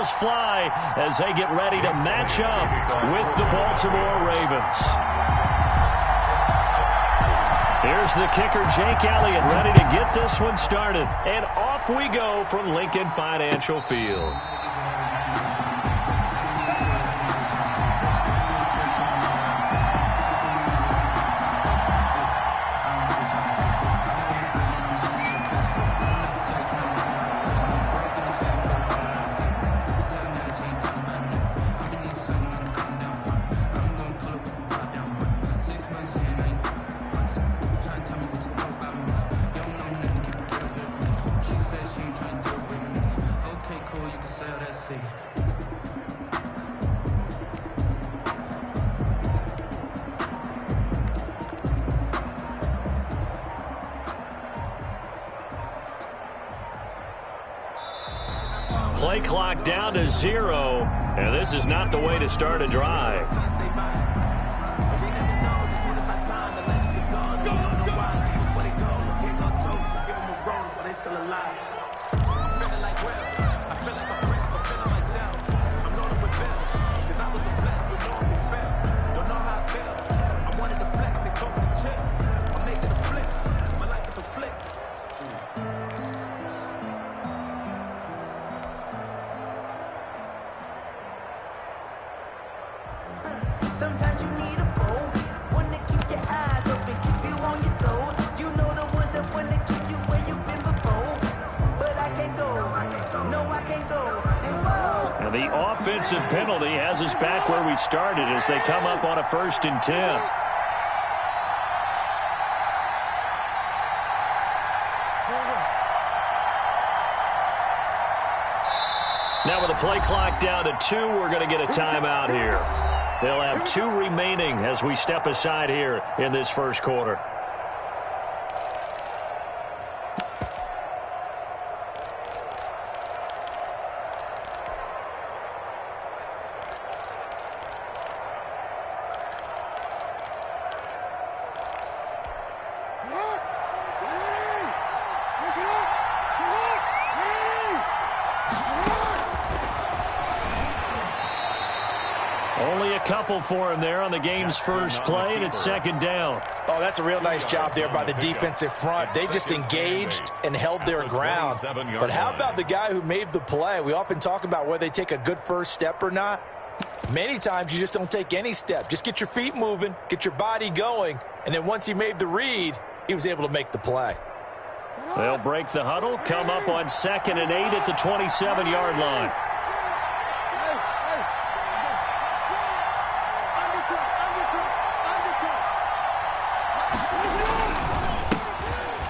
eagles fly as they get ready to match up with the Baltimore Ravens. Here's the kicker, Jake Elliott, ready to get this one started. And off we go from Lincoln Financial Field. Play clock down to 0, and this is not the way to start a drive. Sometimes you need a foe, one to keep your eyes open, keep you on your toes. You know the ones that want to keep you where you've been before. But I can't go, no I can't go. And the offensive penalty has us back where we started as they come up on a 1st and 10. Now with the play clock down to 2, we're going to get a timeout here. They'll have 2 remaining as we step aside here in this first quarter. Only a couple for him there on the game's first play, and it's 2nd down. Oh, that's a real nice job there by the defensive front. They just engaged and held their ground. But how about the guy who made the play? We often talk about whether they take a good first step or not. Many times you just don't take any step. Just get your feet moving, get your body going, and then once he made the read, he was able to make the play. They'll break the huddle, come up on 2nd and 8 at the 27-yard line.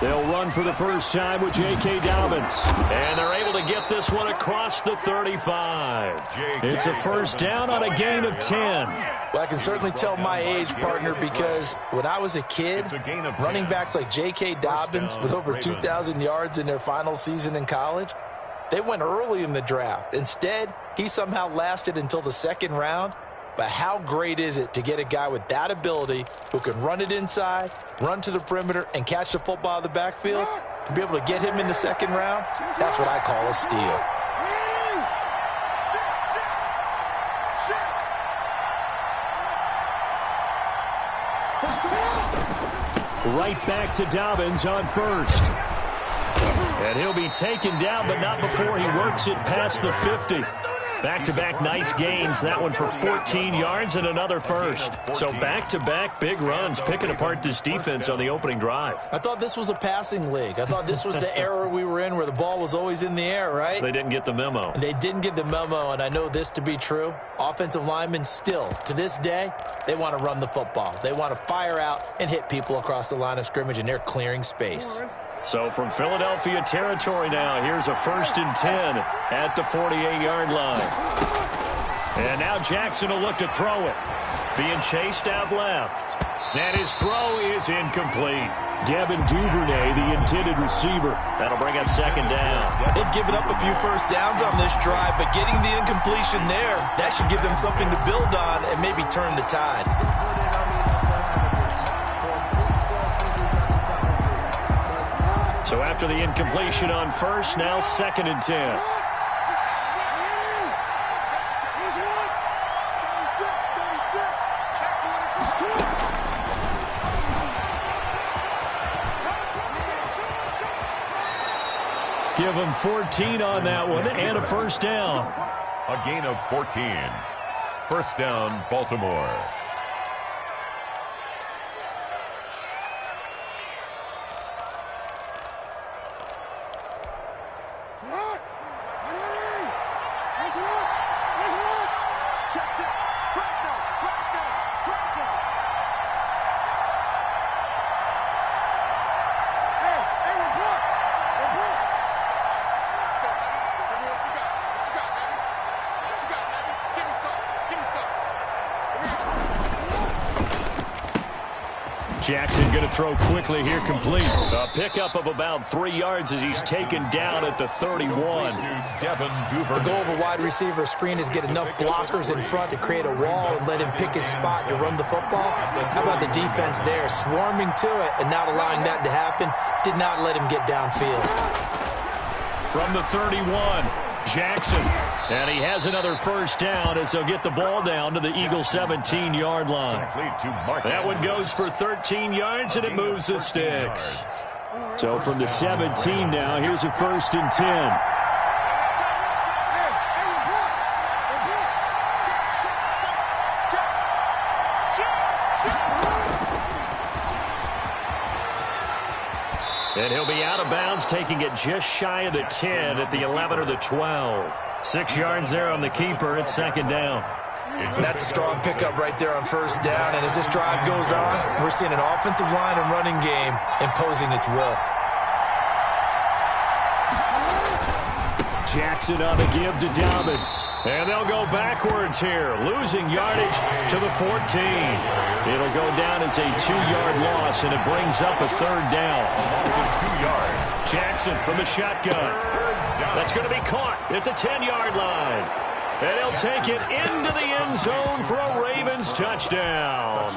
They'll run for the first time with J.K. Dobbins. And they're able to get this one across the 35. It's a first down on a gain of 10. Well, I can certainly tell my age, partner, because when I was a kid, running backs like J.K. Dobbins with over 2,000 yards in their final season in college, they went early in the draft. Instead, he somehow lasted until the 2nd round. But how great is it to get a guy with that ability who can run it inside, run to the perimeter, and catch the football in the backfield? To be able to get him in the 2nd round, that's what I call a steal. Right back to Dobbins on 1st. And he'll be taken down, but not before he works it past the 50. Back-to-back nice gains, that one for 14 yards and another first. So back-to-back big runs, picking apart this defense on the opening drive. I thought this was a passing league. I thought this was the era we were in where the ball was always in the air, right? They didn't get the memo. And they didn't get the memo, and I know this to be true. Offensive linemen still, to this day, they want to run the football. They want to fire out and hit people across the line of scrimmage, and they're clearing space. So from Philadelphia territory now, here's a 1st and 10 at the 48-yard line. And now Jackson will look to throw it. Being chased out left. And his throw is incomplete. Devin Duvernay, the intended receiver. That'll bring up 2nd down. They've given up a few first downs on this drive, but getting the incompletion there, that should give them something to build on and maybe turn the tide. So after the incompletion on 1st, now 2nd and 10. give him 14 on that one and a first down. A gain of 14. First down, Baltimore. Jackson going to throw quickly here, complete. A pickup of about 3 yards as he's taken down at the 31. The goal of a wide receiver screen is get enough blockers in front to create a wall and let him pick his spot to run the football. How about the defense there, swarming to it and not allowing that to happen? Did not let him get downfield. From the 31, Jackson. And he has another first down as he'll get the ball down to the Eagles' 17-yard line. That one goes for 13 yards, and it moves the sticks. So from the 17 now, here's a 1st and 10. And he'll be out of bounds, taking it just shy of the 10 at the 11 or the 12. 6 yards there on the keeper. It's 2nd down. That's a strong pickup right there on first down. And as this drive goes on, we're seeing an offensive line and running game imposing its will. Jackson on the give to Dobbins. And they'll go backwards here, losing yardage to the 14. It'll go down as a 2-yard loss, and it brings up a 3rd down. 2 yards. Jackson from the shotgun. That's going to be caught at the 10-yard line. And he'll take it into the end zone for a Ravens touchdown.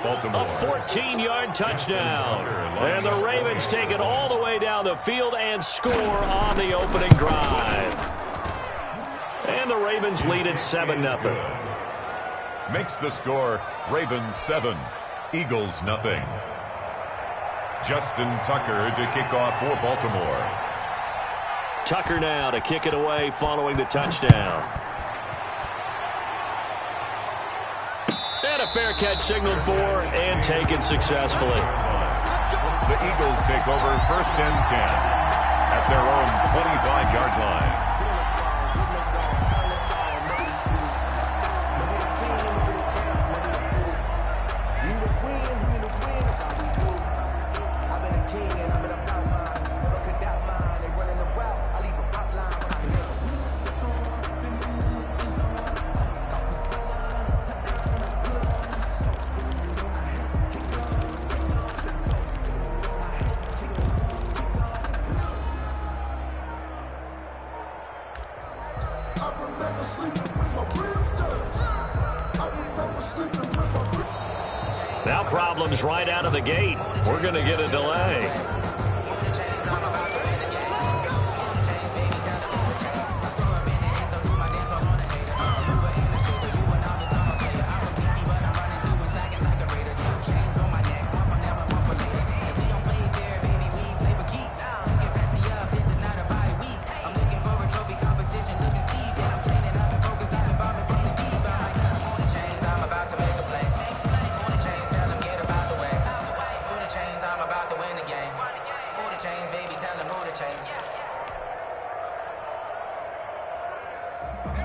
Baltimore. A 14-yard touchdown. And the Ravens take it all the way down the field and score on the opening drive. And the Ravens lead at 7-0. Makes the score Ravens 7, Eagles nothing. Justin Tucker to kick off for Baltimore. Tucker now to kick it away following the touchdown. And a fair catch signaled for and taken successfully. The Eagles take over 1st and 10 at their own 25-yard line. Now problems right out of the gate. We're going to get a delay.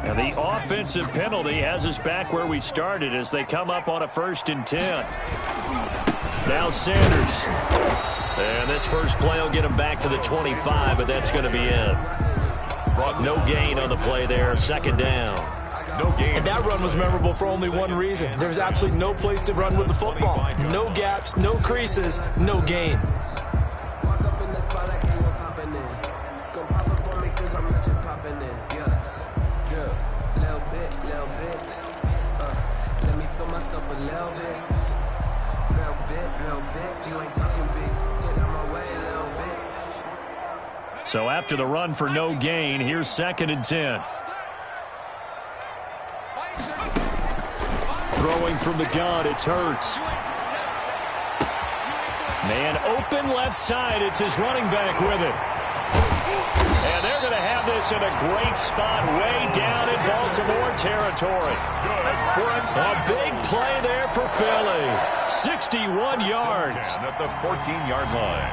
And the offensive penalty has us back where we started as they come up on a 1st and 10. Now Sanders. And this first play will get him back to the 25, but that's going to be it. No gain on the play there, 2nd down. No gain. And that run was memorable for only one reason. There's absolutely no place to run with the football. No gaps, no creases, no gain. So after the run for no gain, here's 2nd and 10. Throwing from the gun, it's Hurts. Man open left side, it's his running back with it. And they're going to have this in a great spot way down in Baltimore territory. A big play there for Philly. 61 yards. At the 14-yard line.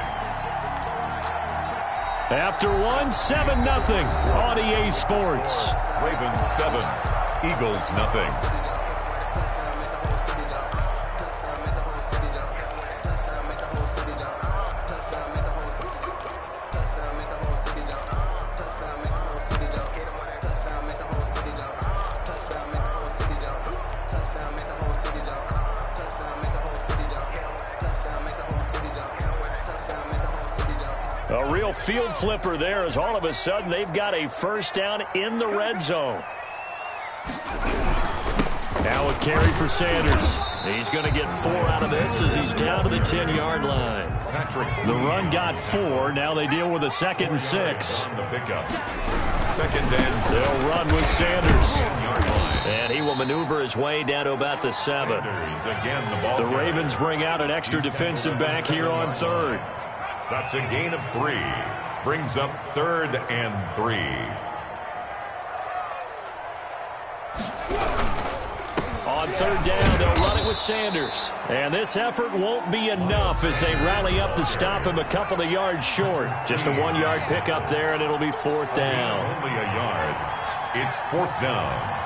After one, 7-0 on EA Sports. Ravens 7, Eagles nothing. A real field flipper there as all of a sudden they've got a first down in the red zone. Now a carry for Sanders. He's going to get 4 out of this as he's down to the 10-yard line. The run got 4. Now they deal with a 2nd and 6. The pickup. 2nd and 6. They'll run with Sanders. And he will maneuver his way down to about the 7. Again, the Ravens bring out an extra defensive back here on 3rd. That's a gain of 3. Brings up 3rd and 3. On 3rd down, they'll run it with Sanders. And this effort won't be enough as they rally up to stop him a couple of yards short. Just a 1-yard pickup there, and it'll be 4th down. Only a yard. It's 4th down.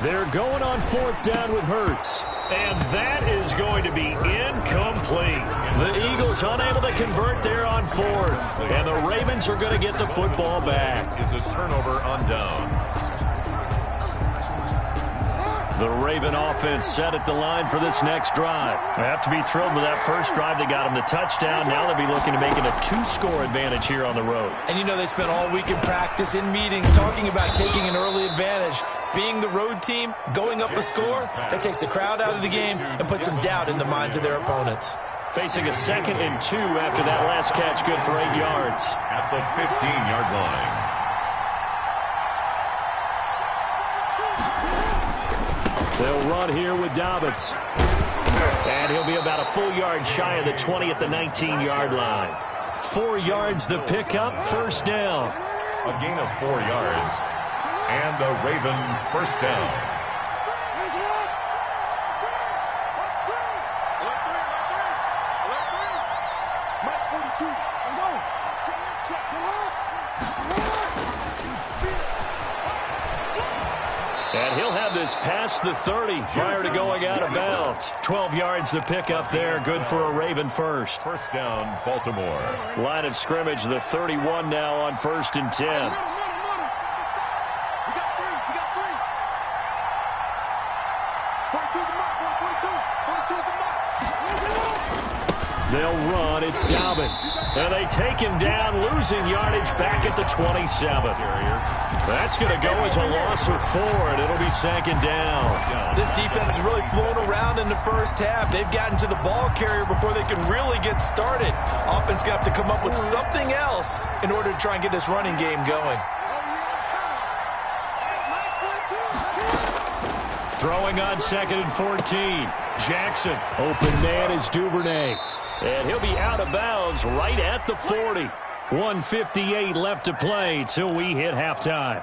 They're going on 4th down with Hurts. And that is going to be incomplete. The Eagles unable to convert there on 4th. And the Ravens are going to get the football back. Is a turnover on downs. The Raven offense set at the line for this next drive. They have to be thrilled with that first drive. They got them the touchdown. Now they'll be looking to make it a 2-score advantage here on the road. And you know they spent all week in practice, in meetings, talking about taking an early advantage. Being the road team, going up a score, that takes the crowd out of the game and puts some doubt in the minds of their opponents. Facing a 2nd and 2 after that last catch, good for 8 yards. At the 15-yard line. They'll run here with Dobbins. And he'll be about a full yard shy of the 20 at the 19-yard line. 4 yards the pickup, 1st down. A gain of 4 yards. And a Raven 1st down. And he'll have this past the 30 prior to going out of bounds. 12 yards the pickup there, good for a Raven 1st. 1st down, Baltimore. Line of scrimmage, the 31 now on 1st and 10. They'll run. It's Dobbins. And they take him down, losing yardage back at the 27. That's going to go as a loss of 4, and it'll be 2nd down. This defense is really flown around in the first half. They've gotten to the ball carrier before they can really get started. Offense going to have to come up with something else in order to try and get this running game going. Throwing on 2nd and 14. Jackson. Open man is Duvernay. And he'll be out of bounds right at the 40. 1:58 left to play till we hit halftime.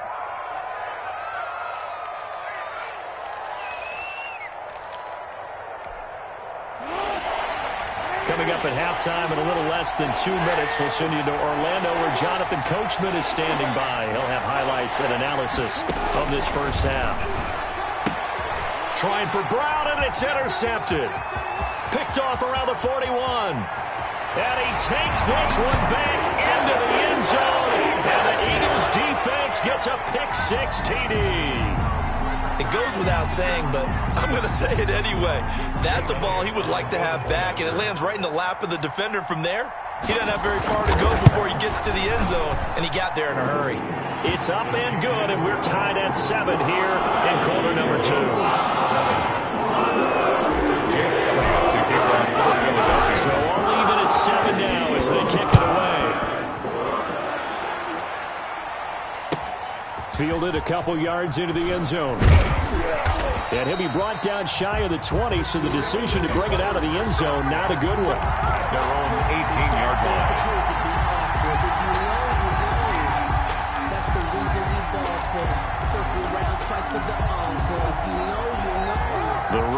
Coming up at halftime in a little less than 2 minutes, we'll send you to Orlando where Jonathan Coachman is standing by. He'll have highlights and analysis of this first half. Trying for Brown, and it's intercepted. Picked off around the 41. And he takes this one back into the end zone. And the Eagles defense gets a pick-6 TD. It goes without saying, but I'm going to say it anyway. That's a ball he would like to have back, and it lands right in the lap of the defender from there. He doesn't have very far to go before he gets to the end zone, and he got there in a hurry. It's up and good, and we're tied at 7 here in quarter number 2. So all even at 7 now as they kick it away. Fielded a couple yards into the end zone. And he'll be brought down shy of the 20, so the decision to bring it out of the end zone, not a good one. Their own 18-yard line.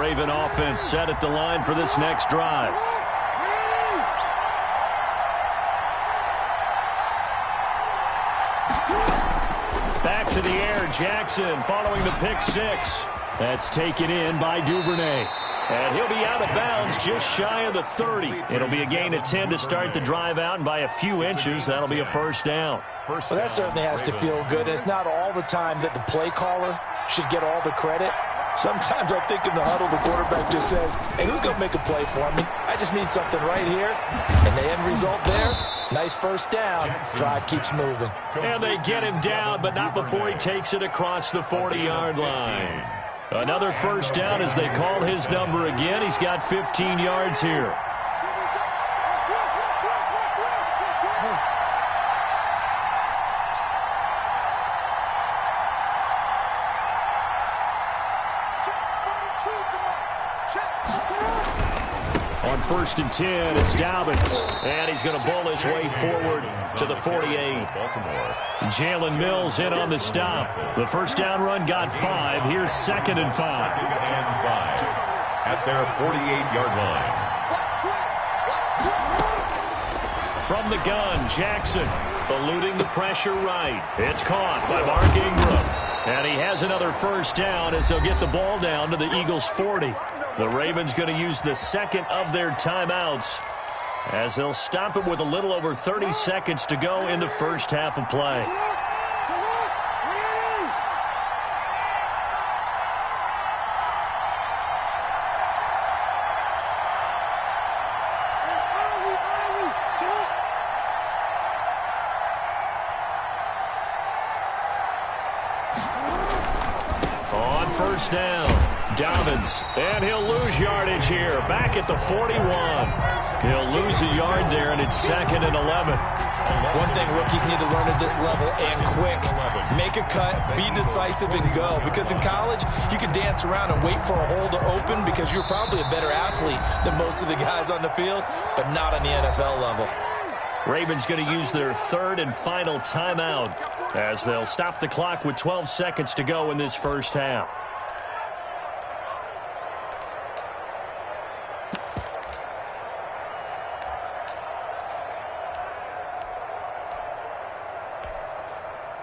Raven offense set at the line for this next drive. Back to the air, Jackson following the pick six. That's taken in by Duvernay. And he'll be out of bounds just shy of the 30. It'll be a gain of 10 to start the drive out, and by a few inches, that'll be a first down. Well, that certainly has to feel good. It's not all the time that the play caller should get all the credit. Sometimes I think in the huddle, the quarterback just says, hey, who's going to make a play for me? I just need something right here. And the end result there, nice first down. Drive keeps moving. And they get him down, but not before he takes it across the 40-yard line. Another first down as they call his number again. He's got 15 yards here. On 1st and 10, it's Dobbins. And he's going to bowl his way forward to the 48. Jalen Mills in on the stop. The first down run got 5. Here's 2nd and 5. 2nd and 5 at their 48-yard line. From the gun, Jackson eluding the pressure right. It's caught by Mark Ingram. And he has another first down as they'll get the ball down to the Eagles' 40. The Ravens going to use the second of their timeouts as they'll stop it with a little over 30 seconds to go in the first half of play. On first down, Dobbins, and he'll lose yardage here, back at the 41. He'll lose a yard there, and it's 2nd and 11. One thing rookies need to learn at this level, and quick, make a cut, be decisive, and go. Because in college, you can dance around and wait for a hole to open because you're probably a better athlete than most of the guys on the field, but not on the NFL level. Ravens going to use their 3rd and final timeout as they'll stop the clock with 12 seconds to go in this first half.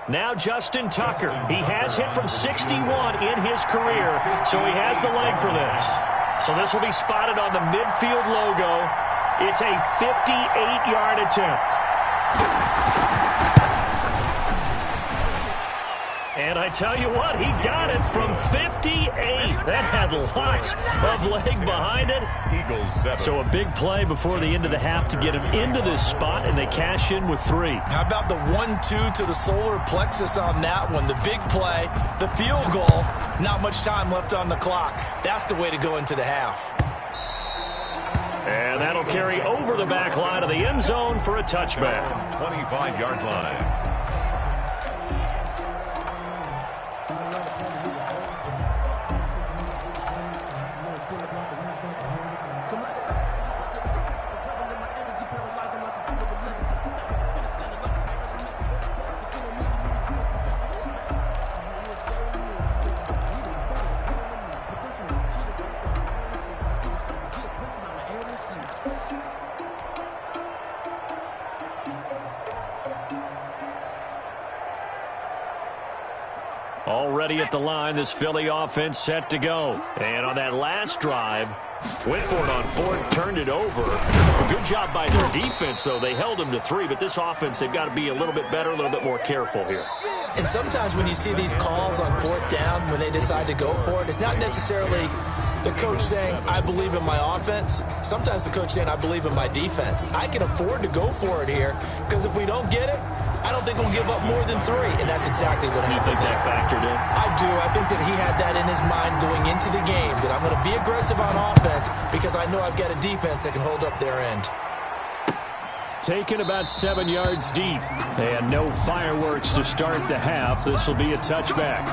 Now Justin Tucker. He has hit from 61 in his career, so he has the leg for this. So this will be spotted on the midfield logo. It's a 58-yard attempt. And I tell you what, he got it from 58. That had lots of leg behind it. Eagles 7. So a big play before the end of the half to get him into this spot, and they cash in with 3. How about the 1-2 to the solar plexus on that one? The big play, the field goal, not much time left on the clock. That's the way to go into the half. And that'll carry over the back line of the end zone for a touchback. 25-yard line. Already at the line, this Philly offense set to go. And on that last drive, went for it on 4th, turned it over. A good job by their defense, though. They held them to 3, but this offense, they've got to be a little bit better, a little bit more careful here. And sometimes when you see these calls on 4th down, when they decide to go for it, it's not necessarily the coach saying, I believe in my offense. Sometimes the coach saying, I believe in my defense. I can afford to go for it here because if we don't get it, I don't think we'll give up more than 3, and that's exactly what happened. You think that factored in? I do. I think that he had that in his mind going into the game, that I'm going to be aggressive on offense because I know I've got a defense that can hold up their end. Taken about 7 yards deep, and no fireworks to start the half. This will be a touchback.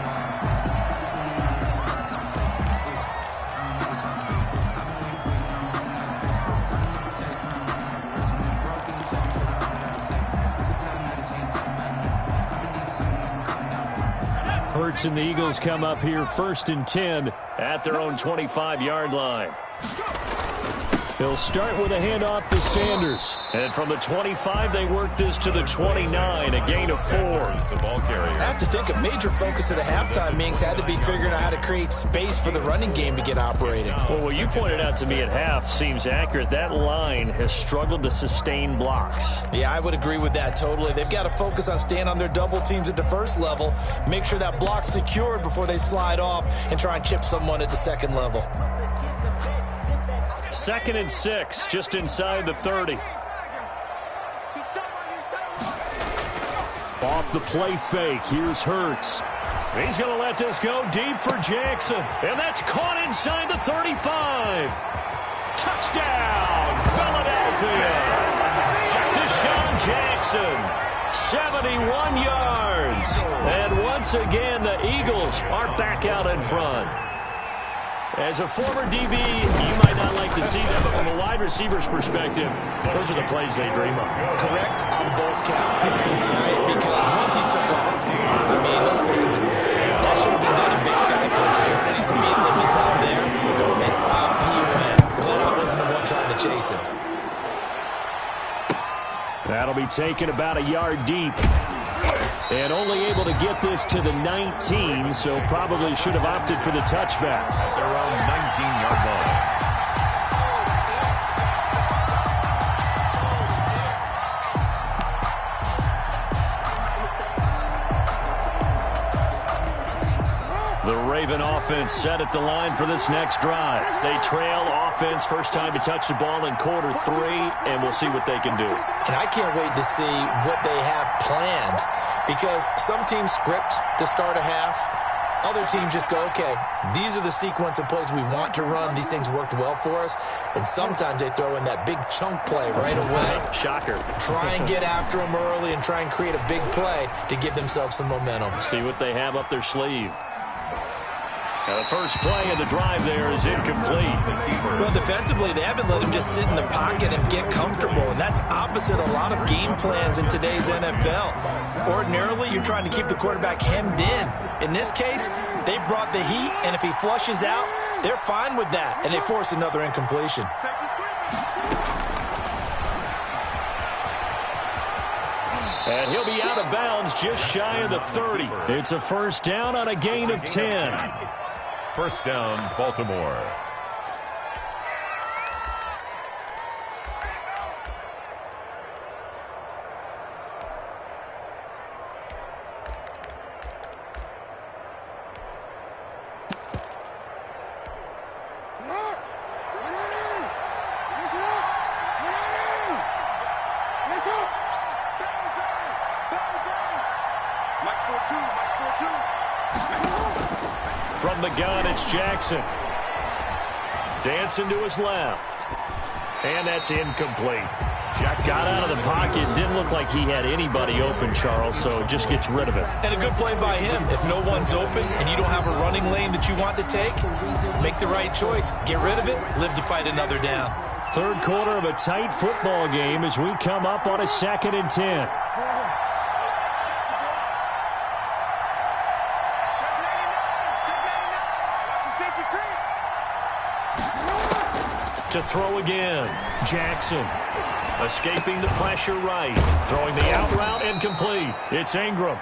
Hurts and the Eagles come up here 1st and 10 at their own 25-yard line. They'll start with a handoff to Sanders. And from the 25, they work this to the 29, a gain of 4. The ball carrier. I have to think a major focus of the halftime meetings had to be figuring out how to create space for the running game to get operating. Well, what you pointed out to me at half seems accurate. That line has struggled to sustain blocks. Yeah, I would agree with that totally. They've got to focus on staying on their double teams at the first level, make sure that block's secured before they slide off and try and chip someone at the second level. 2nd and 6, just inside the 30. Off the play fake, here's Hurts. He's going to let this go deep for Jackson. And that's caught inside the 35. Touchdown, Philadelphia. Deshaun Jackson, 71 yards. And once again, the Eagles are back out in front. As a former DB, you might not like to see that, but from a wide receiver's perspective, those are the plays they dream of. Correct on both counts, right? Because once he took off, I mean, let's face it, that should have been done in Big Sky country. And he's speed limits out there, and off he went. But I wasn't the one trying to chase him. That'll be taken about a yard deep. And only able to get this to the 19, so probably should have opted for the touchback. At their own 19-yard line. The Raven offense set at the line for this next drive. They trail offense, first time to touch the ball in quarter 3, and we'll see what they can do. And I can't wait to see what they have planned. Because some teams script to start a half. Other teams just go, okay, these are the sequence of plays we want to run. These things worked well for us. And sometimes they throw in that big chunk play right away. Shocker. Try and get after them early and try and create a big play to give themselves some momentum. See what they have up their sleeve. Now the first play of the drive there is incomplete. Well, defensively, they haven't let him just sit in the pocket and get comfortable, and that's opposite a lot of game plans in today's NFL. Ordinarily, you're trying to keep the quarterback hemmed in. In this case, they brought the heat, and if he flushes out, they're fine with that, and they force another incompletion. And he'll be out of bounds just shy of the 30. It's a first down on a gain of 10. First down, Baltimore. From the gun, it's Jackson. Dancing to his left. And that's incomplete. Jack got out of the pocket. Didn't look like he had anybody open, Charles, so just gets rid of it. And a good play by him. If no one's open and you don't have a running lane that you want to take, make the right choice. Get rid of it. Live to fight another down. Third quarter of a tight football game as we come up on a 2nd and 10. To throw again. Jackson escaping the pressure right. Throwing the out route incomplete. It's Ingram.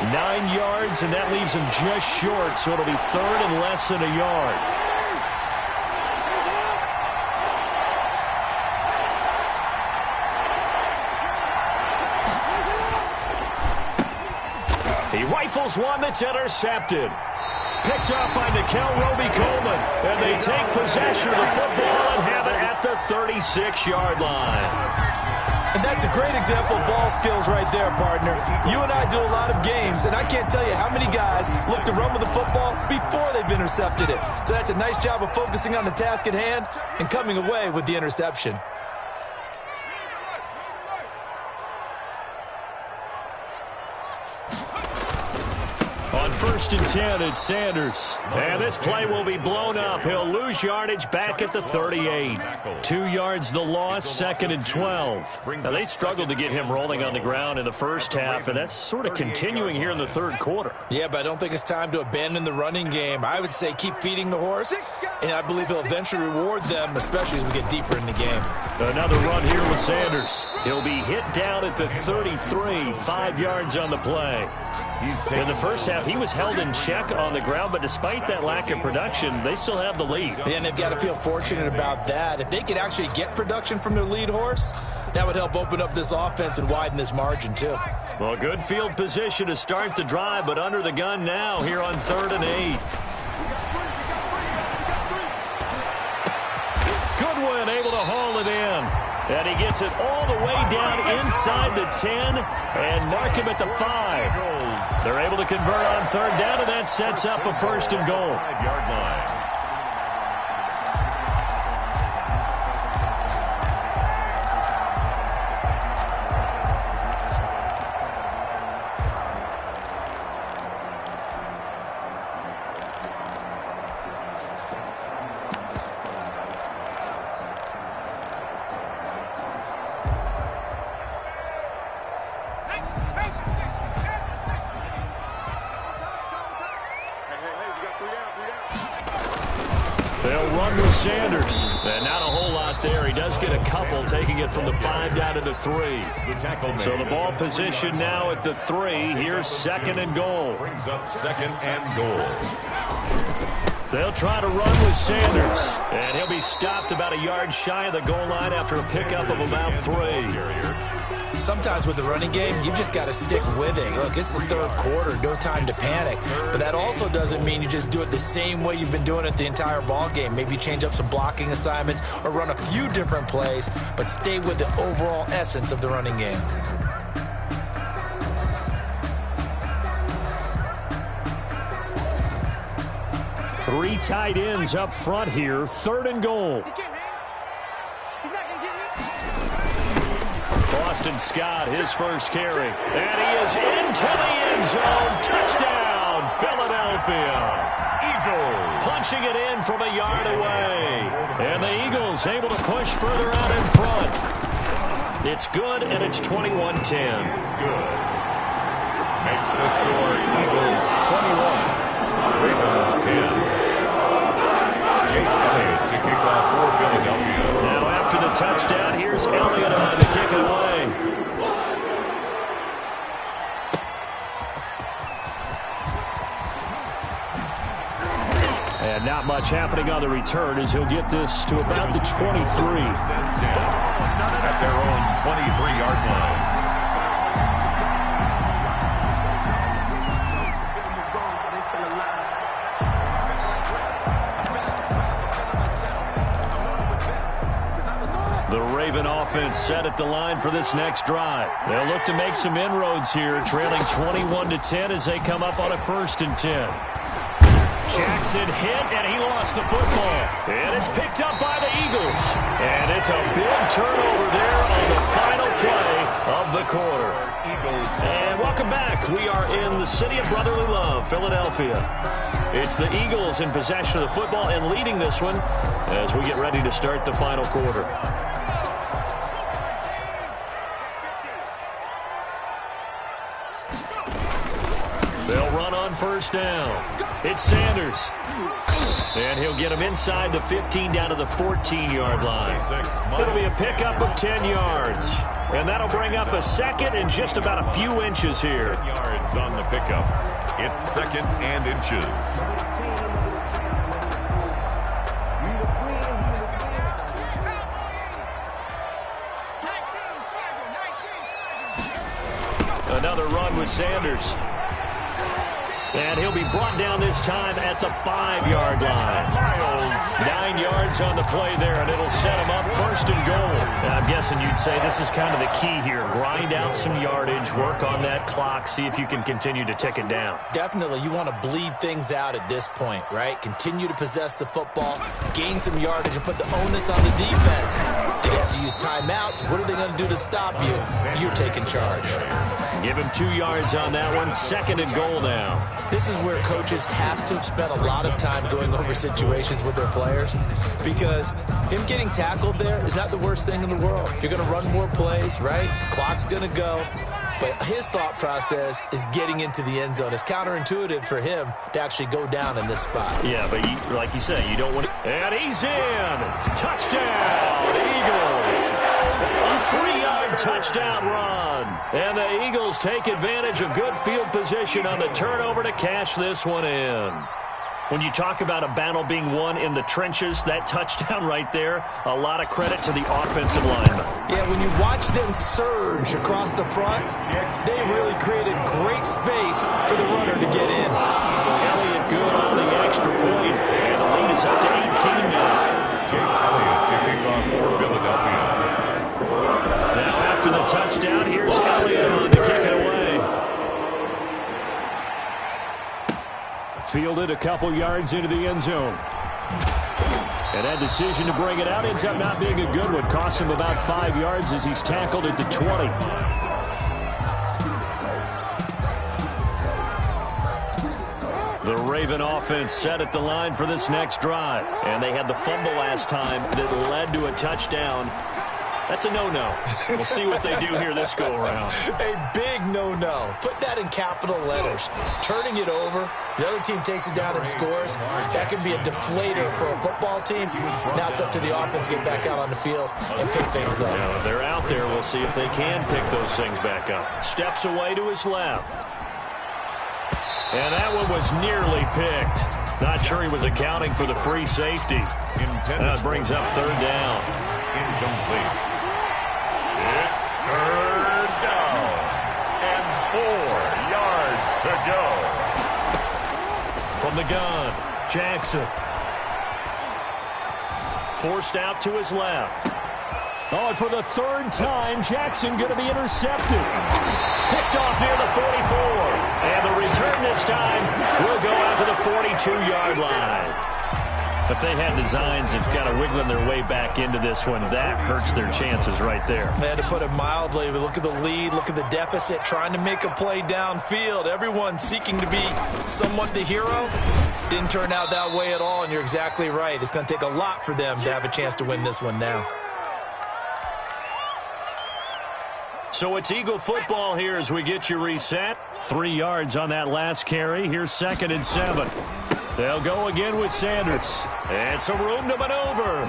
9 yards, and that leaves him just short, so it'll be 3rd and less than a yard. He rifles one that's intercepted. Picked up by Nikel Roby-Coleman. And they take possession of the football and have it at the 36-yard line. And that's a great example of ball skills right there, partner. You and I do a lot of games, and I can't tell you how many guys look to run with the football before they've intercepted it. So that's a nice job of focusing on the task at hand and coming away with the interception. On 1st first and 10. It's Sanders. And this play will be blown up. He'll lose yardage back at the 38. 2 yards the loss, second and 12. Now, they struggled to get him rolling on the ground in the first half, and that's sort of continuing here in the third quarter. Yeah, but I don't think it's time to abandon the running game. I would say keep feeding the horse, and I believe he'll eventually reward them, especially as we get deeper in the game. Another run here with Sanders. He'll be hit down at the 33, 5 yards on the play. In the first half, he was held in check on the ground, but despite that lack of production, they still have the lead. And they've got to feel fortunate about that. If they could actually get production from their lead horse, that would help open up this offense and widen this margin, too. Well, good field position to start the drive, but under the gun now here on 3rd and 8. Goodwin able to haul it in. And he gets it all the way down inside the 10 and mark him at the 5. They're able to convert on 3rd down, and that sets up a 1st and goal. 5-yard line. They'll run with Sanders. And not a whole lot there. He does get a couple, taking it from the 5 down to the 3. So the ball position now at the 3. Here's 2nd and goal. Brings up 2nd and goal. They'll try to run with Sanders. And he'll be stopped about a yard shy of the goal line after a pickup of about 3. Sometimes with the running game, you've just got to stick with it. Look, it's the 3rd quarter, no time to panic. But that also doesn't mean you just do it the same way you've been doing it the entire ball game. Maybe change up some blocking assignments or run a few different plays, but stay with the overall essence of the running game. Three tight ends up front here, 3rd and goal. Boston Scott, his first carry. And he is into the end zone. Touchdown, Philadelphia. Eagles. Punching it in from a yard away. And the Eagles able to push further out in front. It's good, and it's 21-10. It's good. Makes the score Eagles 21, Ravens 10. Jake Elliott to kick off for Philadelphia. Now after the touchdown, here's Elliott on to kick it away. And not much happening on the return as he'll get this to about the 23. At their own 23-yard line. The Raven offense set at the line for this next drive. They'll look to make some inroads here, trailing 21-10 as they come up on a 1st and 10. Jackson hit, and he lost the football. And it's picked up by the Eagles. And it's a big turnover there on the final play of the quarter. And welcome back. We are in the city of brotherly love, Philadelphia. It's the Eagles in possession of the football and leading this one as we get ready to start the final quarter. They'll run on 1st down. It's Sanders. And he'll get him inside the 15 down to the 14-yard line. It'll be a pickup of 10 yards. And that'll bring up a 2nd and just about a few inches here. 10 yards on the pickup. It's 2nd and inches. Another run with Sanders. And he'll be brought down this time at the 5-yard line. 9 yards on the play there, and it'll set him up 1st and goal. Now, I'm guessing you'd say this is kind of the key here. Grind out some yardage, work on that clock, see if you can continue to tick it down. Definitely, you want to bleed things out at this point, right? Continue to possess the football, gain some yardage, and put the onus on the defense. They have to use timeouts. What are they going to do to stop you? You're taking charge. Give him 2 yards on that one. 2nd and goal now. This is where coaches have to have spent a lot of time going over situations with their players, because him getting tackled there is not the worst thing in the world. You're going to run more plays, right? Clock's going to go. But his thought process is getting into the end zone. It's counterintuitive for him to actually go down in this spot. Yeah, but like you say, you don't want to. And he's in. Touchdown, Eagles. A 3-yard touchdown run. And the Eagles take advantage of good field position on the turnover to cash this one in. When you talk about a battle being won in the trenches, that touchdown right there, a lot of credit to the offensive lineman. Yeah, when you watch them surge across the front, they really created great space for the runner to get in. Elliott good on the extra point, and the lead is up to 18 now. Jake Elliott kicking off for Philadelphia. Now after the touchdown, here's Elliott on to kick it away. Fielded a couple yards into the end zone. And that decision to bring it out ends up not being a good one. Cost him about 5 yards as he's tackled at the 20. The Raven offense set at the line for this next drive. And they had the fumble last time that led to a touchdown. That's a no-no. We'll see what they do here this go-around. A big no-no. Put that in capital letters. Turning it over, the other team takes it down and scores. That can be a deflator for a football team. Now it's up to the offense to get back out on the field and pick things up. Now, if they're out there, we'll see if they can pick those things back up. Steps away to his left. And that one was nearly picked. Not sure he was accounting for the free safety. That brings up third down. Incomplete. It's third down. And 4 yards to go. From the gun, Jackson. Forced out to his left. Oh, and for the third time, Jackson going to be intercepted. Picked off near the 44. And the return this time will go out to the 42-yard line. If they had designs of kind of wiggling their way back into this one, that hurts their chances right there. They had to put it mildly. Look at the lead. Look at the deficit. Trying to make a play downfield. Everyone seeking to be somewhat the hero. Didn't turn out that way at all, and you're exactly right. It's going to take a lot for them to have a chance to win this one now. So it's Eagle football here as we get you reset. 3 yards on that last carry. Here's 2nd and 7. They'll go again with Sanders. And some room to maneuver.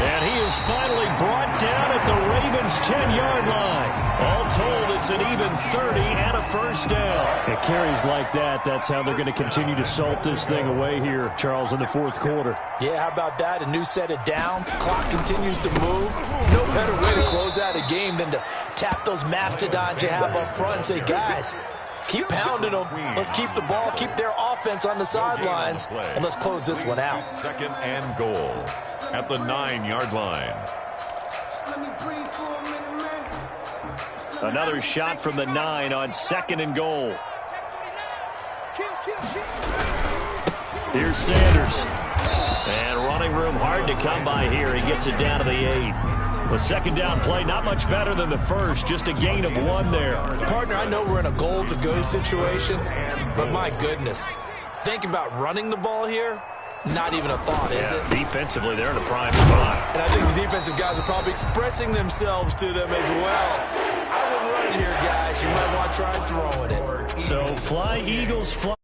And he is finally brought down at the Ravens' 10-yard line. All told, it's an even 30 and a first down. It carries like that. That's how they're going to continue to salt this thing away here, Charles, in the fourth quarter. Yeah, how about that? A new set of downs. Clock continues to move. No better way to close out a game than to tap those mastodons you have up front and say, guys, keep pounding them. Let's keep the ball, keep their offense on the sidelines, and let's close this one out. 2nd and goal at the 9-yard line. Another shot from the 9 on 2nd and goal. Here's Sanders. And running room hard to come by here. He gets it down to the 8. The second down play, not much better than the first. Just a gain of 1 there. Partner, I know we're in a goal-to-go situation, but my goodness. Think about running the ball here. Not even a thought, is it? Defensively, they're in a prime spot. And I think the defensive guys are probably expressing themselves to them as well. I wouldn't run it here, guys. You might want to try throwing it. So fly, Eagles, fly.